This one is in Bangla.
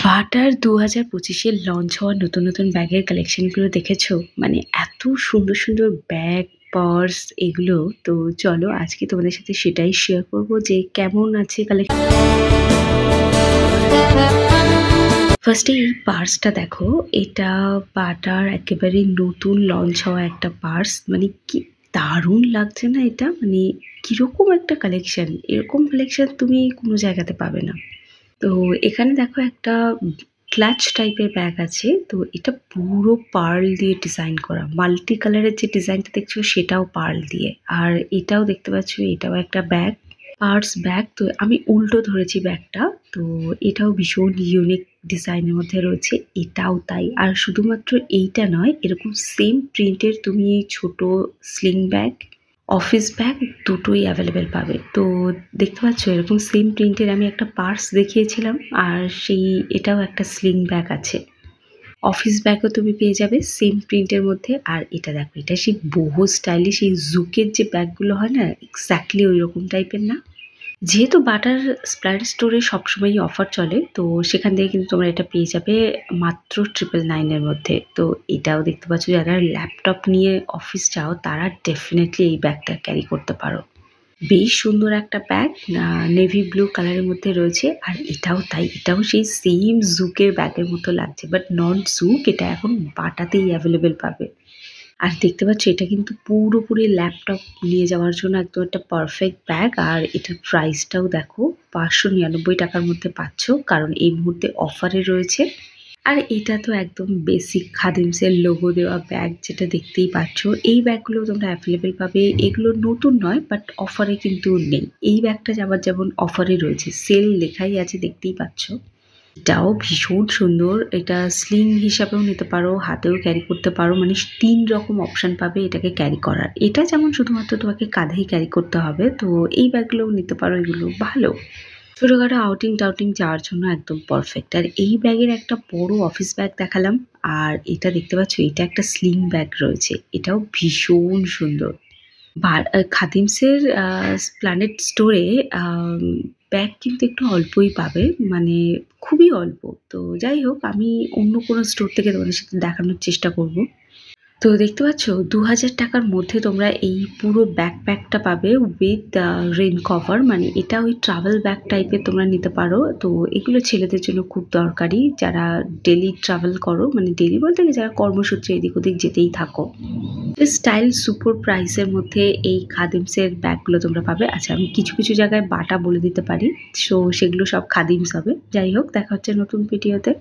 বাটার ২০২৫-এ লঞ্চ হওয়া নতুন, নতুন ব্যাগের কালেকশনগুলো দেখেছো? মানে এত সুন্দর, সুন্দর ব্যাগ, পার্স এগুলো। তো চলো আজকে তোমাদের সাথে সেটাই শেয়ার করব যে কেমন আছে ফার্স্টে এই পার্সটা দেখো। এটা বাটার একেবারে নতুন লঞ্চ হওয়া একটা পার্স। মানে কি দারুণ লাগছে না এটা? মানে কিরকম একটা কালেকশন, এরকম কালেকশন তুমি কোনো জায়গাতে পাবে না। তো এখানে দেখো একটা ক্লাচ টাইপের ব্যাগ আছে। তো এটা পুরো পার্ল দিয়ে ডিজাইন করা। মাল্টি কালারের যে ডিজাইনটা দেখছো সেটাও পার্ল দিয়ে। আর এটাও দেখতে পাচ্ছ, এটাও একটা ব্যাগ, পার্স ব্যাগ। তো আমি উল্টো ধরেছি ব্যাগটা। তো এটাও ভীষণ ইউনিক ডিজাইনের মধ্যে রয়েছে, এটাও তাই। আর শুধুমাত্র এইটা নয়, এরকম সেম প্রিন্টের তুমি ছোট স্লিং ব্যাগ, অফিস ব্যাগ দুটোই অ্যাভেলেবেল পাবে। তো দেখতে পাচ্ছ এরকম সেম প্রিন্টের আমি একটা পার্স দেখিয়েছিলাম, আর এটাও একটা স্লিং ব্যাগ আছে। অফিস ব্যাগও তুমি পেয়ে যাবে সেম প্রিন্টের মধ্যে। আর এটা দেখো, এটা সেই বহু স্টাইলিশ, সেই জুকের যে ব্যাগগুলো হয় না, এক্স্যাক্টলি ওই রকম টাইপের না? যেহেতু বাটার স্প্লাইট স্টোরে সবসময়ই অফার চলে, তো সেখান থেকে কিন্তু তোমরা এটা পেয়ে যাবে মাত্র 999 এর মধ্যে। তো এটাও দেখতে পাচ্ছ, যারা ল্যাপটপ নিয়ে অফিস যাও তারা ডেফিনেটলি এই ব্যাগটা ক্যারি করতে পারো। বেশ সুন্দর একটা ব্যাগ, নেভি ব্লু কালারের মধ্যে রয়েছে। আর এটাও তাই, এটাও সেই সেম জুকের ব্যাগের মতো লাগছে, বাট নট জুক, এটা এখন বাটাতেই অ্যাভেলেবেল পাবে। আর দেখতে পাচ্ছ এটা কিন্তু পুরোপুরি ল্যাপটপ নিয়ে যাওয়ার জন্য একদম একটা পারফেক্ট ব্যাগ। আর এটার প্রাইসটাও দেখো, 599 টাকার মধ্যে পাচ্ছ, কারণ এই মুহূর্তে অফারে রয়েছে। আর এটা তো একদম বেসিক খাদিমসের লোগো দেওয়া ব্যাগ, যেটা দেখতেই পাচ্ছ। এই ব্যাগগুলো তোমরা অ্যাভেলেবেল পাবে, এগুলো নতুন নয়, বাট অফারে কিন্তু নেই। এই ব্যাগটা যাবার যেমন অফারে রয়েছে, সেল লেখাই আছে, দেখতেই পাচ্ছ। এটাও ভীষণ সুন্দর, এটা স্লিং হিসাবেও নিতে পারো, হাতেও ক্যারি করতে পারো, মানে ৩ রকম অপশান পাবে এটাকে ক্যারি করার। এটা যেমন শুধুমাত্র তোমাকে কাঁধেই ক্যারি করতে হবে, তো এই ব্যাগগুলোও নিতে পারো, এগুলো ভালো। ছোটোখাটো আউটিং টাউটিং যাওয়ার জন্য একদম পারফেক্ট। আর এই ব্যাগের একটা বড় অফিস ব্যাগ দেখালাম। আর এটা দেখতে পাচ্ছ, এটা একটা স্লিং ব্যাগ রয়েছে, এটাও ভীষণ সুন্দর। খাদিমসের প্ল্যানেট স্টোরে ব্যাগ কিন্তু একটু অল্পই পাবে, মানে খুবই অল্প। তো যাই হোক, আমি অন্য কোনো স্টোর থেকে তোমাদের সাথে দেখানোর চেষ্টা করব। তো দেখতে পাচ্ছ ২০০০ টাকার মধ্যে তোমরা এই পুরো ব্যাকপ্যাকটা পাবে উইথ রেইন কভার। মানে এটা ওই ট্রাভেল ব্যাগ টাইপের তোমরা নিতে পারো। তো এগুলো ছেলেদের জন্য খুব দরকারি, যারা ডেলি ট্রাভেল করো, মানে ডেলি বলতে গিয়ে যারা কর্মসূত্রে এদিক ওদিক যেতেই থাকো। স্টাইল সুপার প্রাইসের মধ্যে এই খাদিমসের ব্যাগগুলো তোমরা পাবে। আচ্ছা, আমি কিছু কিছু জায়গায় বাটা বলে দিতে পারি, সো সেগুলো সব খাদিমস হবে। যাই হোক, দেখা হচ্ছে নতুন ভিডিওতে।